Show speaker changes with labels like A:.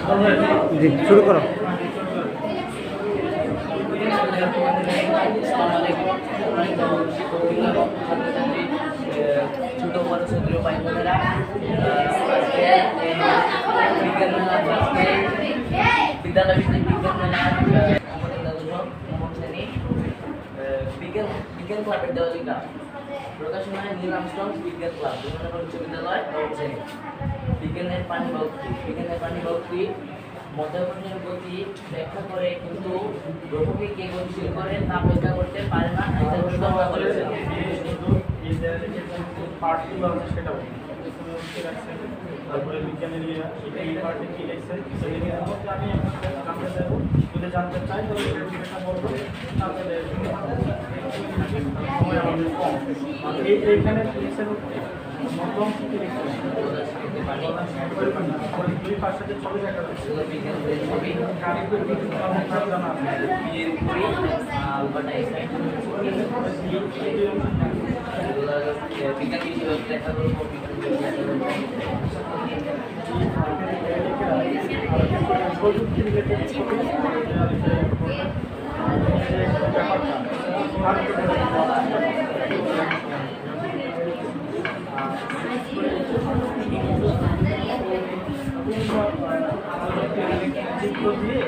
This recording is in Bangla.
A: জি শুরু করো।
B: ছোট বড় সক্রিয় ভাই বোনেরা বিদ্যালয় ভিত্তিক বিজ্ঞান মেলা আমাদের নবম শ্রেণী বিজ্ঞান ক্লাবের দেওয়ালিকা প্রকাশনায় নীল আমস্ট্রং বিজ্ঞান ক্লাব বিমাননগর উচ্চ বিদ্যালয় নবম শ্রেণী। বিজ্ঞানের পানি ভক্তি মধ্যপ্রদেশের গতি ব্যাখ্যা করে কিন্তু গ্রহকে কে গতিশীল করে তা ব্যাখ্যা করতে পারে না এটা পরিকল্পনা করেছে।
C: তারপরে বিজ্ঞানের এই পার্টে কি লিখছেন এর মধ্যে আমি জানতে চাইবো, যদি জানতে চাই তাহলে এটা বলবো। তারপরে সময় আমাদের কম এইখানে লিখছেন মধ্যম কি লিখছেন দুই পাশে যে ছবি দেখা যাচ্ছে জানা প্রযুক্তি রিলেটেড দিয়ে